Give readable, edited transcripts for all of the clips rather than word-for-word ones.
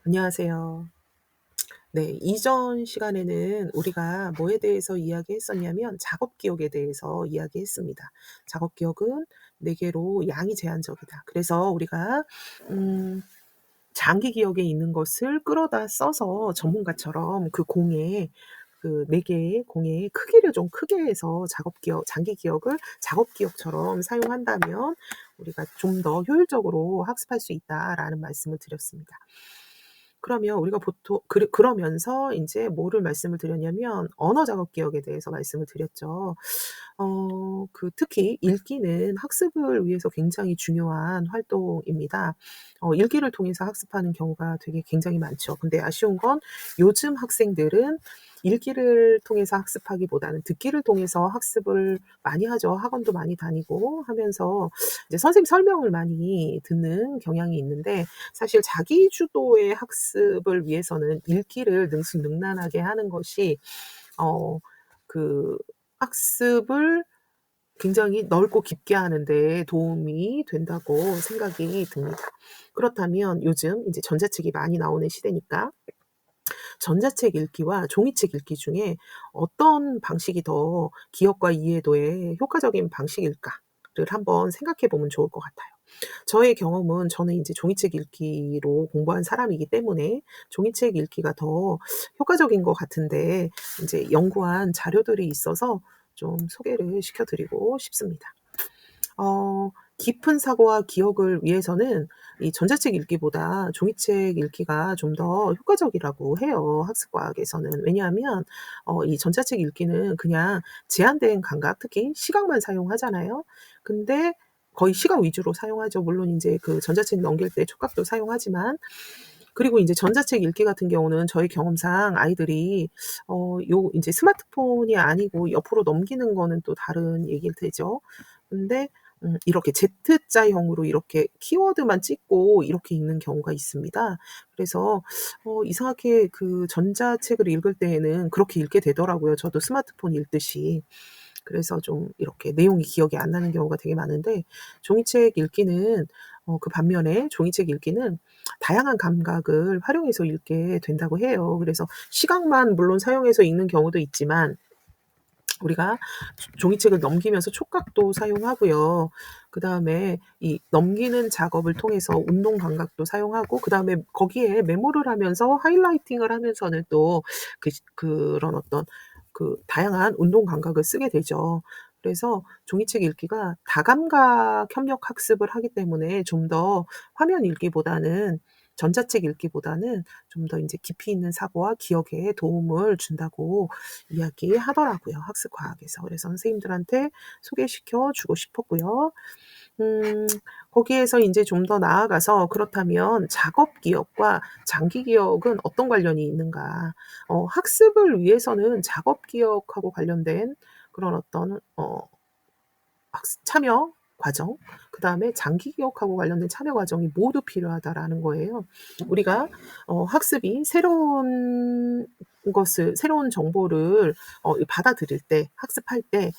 안녕하세요. 네, 이전 시간에는 우리가 뭐에 대해서 이야기했었냐면 작업 기억에 대해서 이야기했습니다. 작업 기억은 4 개로 양이 제한적이다. 그래서 우리가 음 장기 기억에 있는 것을 끌어다 써서 전문가처럼 그 공에 그 4 개의 공의 크기를 좀 크게 해서 작업 기억 장기 기억을 작업 기억처럼 사용한다면 우리가 좀 더 효율적으로 학습할 수 있다라는 말씀을 드렸습니다. 그러면 우리가 보통 그러면서 인제 뭐를 말씀을 드렸냐면 언어 작업 기억에 대해서 말씀을 드렸죠. 특히 읽기는 학습을 위해서 굉장히 중요한 활동입니다. 읽기를 통해서 학습하는 경우가 되게 굉장히 많죠. 근데 아쉬운 건 요즘 학생들은 읽기를 통해서 학습하기보다는 듣기를 통해서 학습을 많이 하죠. 학원도 많이 다니고 하면서 이제 선생님 설명을 많이 듣는 경향이 있는데 사실 자기 주도의 학습을 위해서는 읽기를 능수능란하게 하는 것이 어 그 학습을 굉장히 넓고 깊게 하는 데 도움이 된다고 생각이 듭니다. 그렇다면 요즘 이제 전자책이 많이 나오는 시대니까 전자책 읽기와 종이책 읽기 중에 어떤 방식이 더 기억과 이해도에 효과적인 방식일까를 한번 생각해 보면 좋을 것 같아요. 저의 경험은 저는 인제 종이책 읽기로 공부한 사람이기 때문에 종이책 읽기가 더 효과적인 것 같은데 인제 연구한 자료들이 있어서 좀 소개를 시켜 드리고 싶습니다. 깊은 사고와 기억을 위해서는 이 전자책 읽기보다 종이책 읽기가 좀 더 효과적이라고 해요, 학습과학에서는. 왜냐하면 이 전자책 읽기는 그냥 제한된 감각, 특히 시각만 사용하잖아요. 근데 거의 시각 위주로 사용하죠. 물론 인제 그 전자책 넘길 때 촉각도 사용하지만. 그리고 인제 전자책 읽기 같은 경우는 저희 경험상 아이들이 요 인제 스마트폰이 아니고 옆으로 넘기는 거는 또 다른 얘기일 테죠. 근데 이렇게 Z자형으로 이렇게 키워드만 찍고 이렇게 읽는 경우가 있습니다. 그래서 이상하게 그 전자책을 읽을 때에는 그렇게 읽게 되더라고요, 저도 스마트폰 읽듯이. 그래서 좀 이렇게 내용이 기억이 안 나는 경우가 되게 많은데 종이책 읽기는 그 반면에 종이책 읽기는 다양한 감각을 활용해서 읽게 된다고 해요. 그래서 시각만 물론 사용해서 읽는 경우도 있지만 우리가 종이책을 넘기면서 촉각도 사용하고요. 그다음에 이 넘기는 작업을 통해서 운동 감각도 사용하고 그다음에 거기에 메모를 하면서 하이라이팅을 하면서는 또 그런 어떤 그 다양한 운동 감각을 쓰게 되죠. 그래서 종이책 읽기가 다감각 협력 학습을 하기 때문에 좀 더 화면 읽기보다는 전자책 읽기보다는 좀 더 인제 깊이 있는 사고와 기억에 도움을 준다고 이야기하더라고요, 학습 과학에서. 그래서 선생님들한테 소개시켜 주고 싶었고요. 음 거기에서 인제 좀 더 나아가서 그렇다면 작업 기억과 장기 기억은 어떤 관련이 있는가? 학습을 위해서는 작업 기억하고 관련된 그런 어떤 학습 참여 과정, 그다음에 장기 기억하고 관련된 참여 과정이 모두 필요하다라는 거예요. 우리가 학습이 새로운 정보를 이 받아들일 때 학습할 때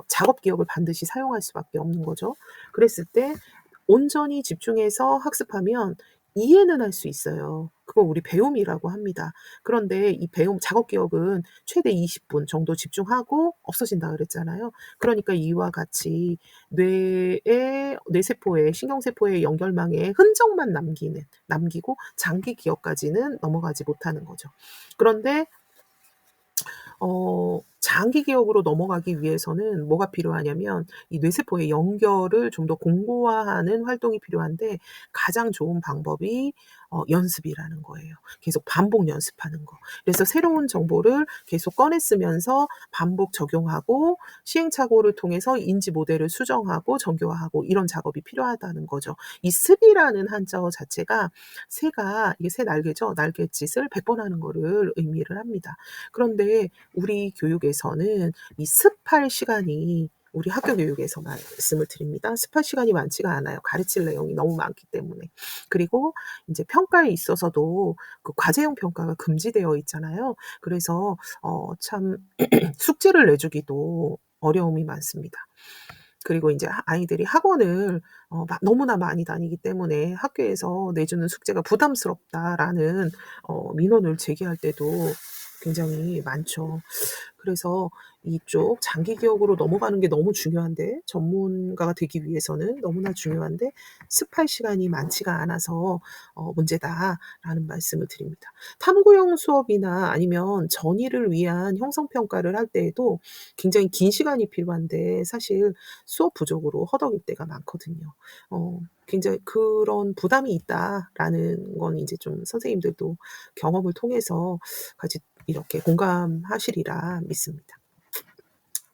작업 기억을 반드시 사용할 수밖에 없는 거죠. 그랬을 때 온전히 집중해서 학습하면 이해는 할 수 있어요. 그걸 우리 배움이라고 합니다. 그런데 이 배움 작업 기억은 최대 20분 정도 집중하고 없어진다 그랬잖아요. 그러니까 이와 같이 뇌의 뇌세포의 신경세포의 연결망에 흔적만 남기고 장기 기억까지는 넘어가지 못하는 거죠. 그런데 장기 기억으로 넘어가기 위해서는 뭐가 필요하냐면 이 뇌세포의 연결을 좀 더 공고화하는 활동이 필요한데 가장 좋은 방법이 연습이라는 거예요. 계속 반복 연습하는 거. 그래서 새로운 정보를 계속 꺼내 쓰면서 반복 적용하고 시행착오를 통해서 인지 모델을 수정하고 정교화하고 이런 작업이 필요하다는 거죠. 이 습이라는 한자어 자체가 새가 이게 새 날개죠. 날갯짓을 100번 하는 거를 의미를 합니다. 그런데 우리 교육에서는 이 습할 시간이 우리 학교 교육에서 말씀을 드립니다. 습할 시간이 많지가 않아요, 가르칠 내용이 너무 많기 때문에. 그리고 인제 평가에 있어서도 그 과제형 평가가 금지되어 있잖아요. 그래서 참 숙제를 내주기도 어려움이 많습니다. 그리고 인제 아이들이 학원을 너무나 많이 다니기 때문에 "학교에서 내주는 숙제가 부담스럽다."라는 민원을 제기할 때도 굉장히 많죠. 그래서 이쪽 장기 기억으로 넘어가는 게 너무 중요한데, 전문가가 되기 위해서는 너무나 중요한데 습할 시간이 많지가 않아서 문제다라는 말씀을 드립니다. 탐구형 수업이나 아니면 전이를 위한 형성 평가를 할 때에도 굉장히 긴 시간이 필요한데 사실 수업 부족으로 허덕일 때가 많거든요. 굉장히 그런 부담이 있다라는 건 인제 좀 선생님들도 경험을 통해서 같이 이렇게 공감하시리라 믿습니다.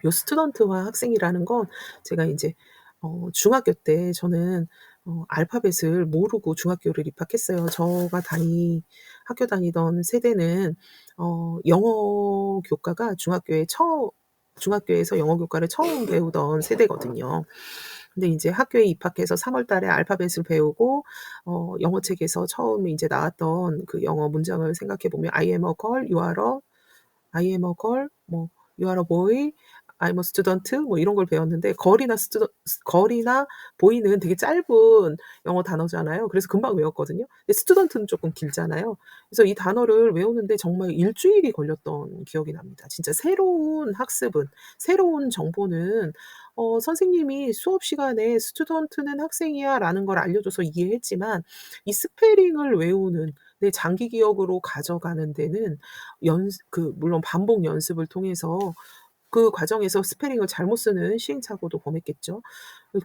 요 스튜던트와 학생이라는 건 제가 인제 중학교 때 저는 알파벳을 모르고 중학교를 입학했어요. 학교 다니던 세대는 영어 교과가 중학교에서 영어 교과를 처음 배우던 세대거든요. 근데 인제 학교에 입학해서 3월 달에 알파벳을 배우고 영어책에서 처음 인제 나왔던 그 영어 문장을 생각해 보면 I am a girl, 뭐 you are a boy, I'm a student 뭐 이런 걸 배웠는데, 걸이나 boy는 되게 짧은 영어 단어잖아요. 그래서 금방 외웠거든요. 근데 student는 쪼끔 길잖아요. 그래서 이 단어를 외우는데 정말 일 주일이 걸렸던 기억이 납니다. 진짜 새로운 정보는 선생님이 수업 시간에 "스튜던트는 학생이야."라는 걸 알려줘서 이해했지만 이 스페링을 외우는, 내 장기 기억으로 가져가는 데는 물론 반복 연습을 통해서 그 과정에서 스페링을 잘못 쓰는 시행착오도 범했겠죠.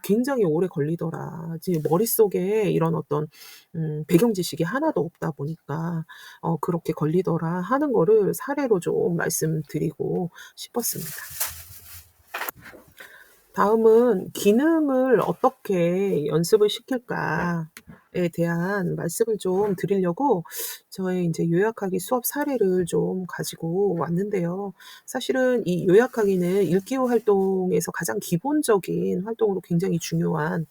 굉장히 오래 걸리더라. 이제 머릿속에 이런 어떤 배경 지식이 하나도 없다 보니까 '그렇게 걸리더라.' 하는 거를 사례로 좀 말씀드리고 싶었습니다. 다음은 기능을 어떻게 연습을 시킬까에 대한 말씀을 좀 드리려고 저의 인제 요약하기 수업 사례를 좀 가지고 왔는데요. 사실은 이 요약하기는 읽기호 활동에서 가장 기본적인 활동으로 굉장히 중요한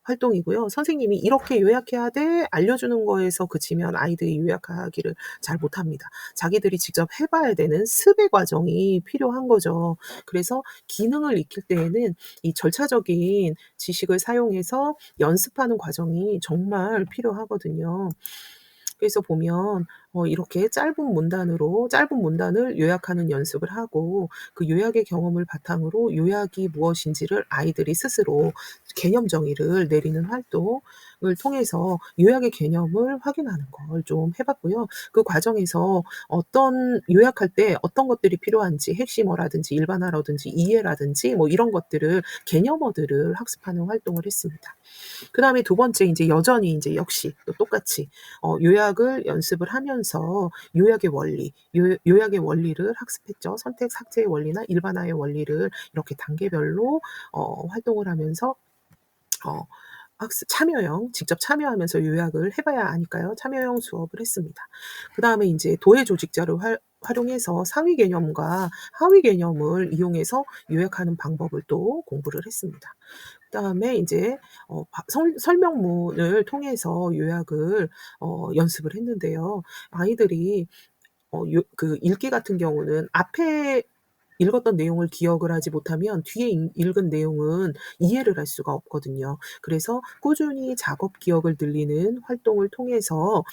활동이고요. 선생님이 "이렇게 요약해야 돼." 알려주는 거에서 그치면 아이들이 요약하기를 잘 못합니다. 자기들이 직접 해 봐야 되는 습의 과정이 필요한 거죠. 그래서 기능을 익힐 때에는 이 절차적인 지식을 사용해서 연습하는 과정이 정말 필요하거든요. 그래서 보면 이렇게 짧은 문단을 요약하는 연습을 하고 그 요약의 경험을 바탕으로 요약이 무엇인지를 아이들이 스스로 개념 정의를 내리는 활동을 통해서 요약의 개념을 확인하는 걸 좀 해 봤고요. 그 과정에서 요약할 때 어떤 것들이 필요한지, 핵심어라든지 일반화라든지 이해라든지 뭐 이런 것들을, 개념어들을 학습하는 활동을 했습니다. 그다음에 두 번째, 인제 여전히 인제 역시 또 똑같이 요약을 연습을 하면서 요약의 원리를 학습했죠. 선택, 삭제의 원리나 일반화의 원리를 이렇게 단계별로 활동을 하면서 어 직접 참여하면서 요약을 해 봐야 하니까요. 참여형 수업을 했습니다. 그다음에 인제 도해 조직자를 활용해서 상위 개념과 하위 개념을 이용해서 요약하는 방법을 또 공부를 했습니다. 그다음에 인제 어 바 설 설명문을 통해서 요약을 연습을 했는데요. 아이들이 읽기 같은 경우는 앞에 읽었던 내용을 기억을 하지 못하면 뒤에 읽은 내용은 이해를 할 수가 없거든요. 그래서 꾸준히 작업 기억을 늘리는 활동을 통해서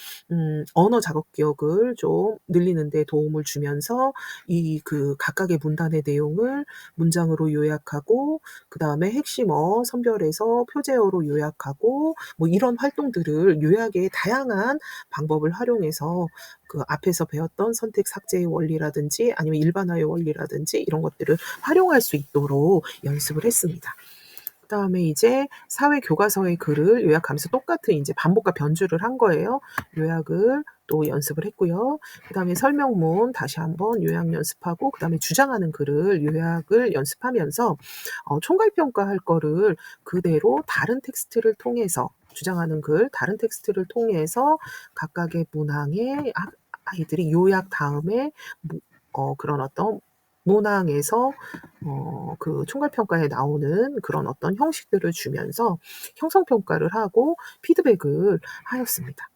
언어 작업 기억을 좀 늘리는 데 도움을 주면서 각각의 문단의 내용을 문장으로 요약하고, 그다음에 핵심어 선별해서 표제어로 요약하고, 뭐 이런 활동들을 요약의 다양한 방법을 활용해서 그 앞에서 배웠던 선택 삭제의 원리라든지 아니면 일반화의 원리라든지 이런 것들을 활용할 수 있도록 연습을 했습니다. 그다음에 이제 사회 교과서의 글을 요약하면서 똑같은 인제 반복과 변주를 한 거예요. 요약을 또 연습을 했고요. 그다음에 설명문 다시 한번 요약 연습하고, 그다음에 주장하는 글을 요약을 연습하면서 총괄 평가할 거를 그대로 다른 텍스트를 통해서 각각의 문항에 아이들이 요약 다음에 그런 어떤 문항에서 그 총괄 평가에 나오는 그런 어떤 형식들을 주면서 형성 평가를 하고 피드백을 하였습니다.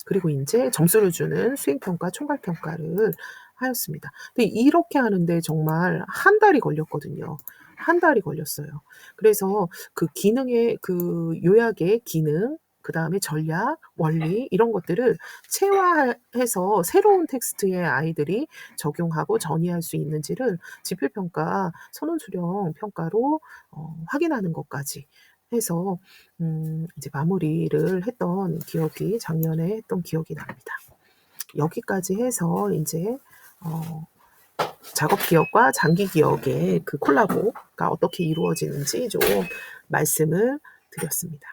그리고 인제 점수를 주는 수행 평가, 총괄 평가를 하였습니다. 근데 이렇게 하는데 정말 한 달이 걸렸거든요. 한 달이 걸렸어요. 그래서 그 기능의 그 요약의 기능, 그다음에 전략, 원리 이런 것들을 체화해서 새로운 텍스트에 아이들이 적용하고 전이할 수 있는지를 지필평가, 선원수령 평가로 확인하는 것까지 해서 이제 마무리를 했던 기억이, 작년에 했던 기억이 납니다. 여기까지 해서 인제 어 작업 기억과 장기 기억의 그 콜라보가 어떻게 이루어지는지 좀 말씀을 드렸습니다.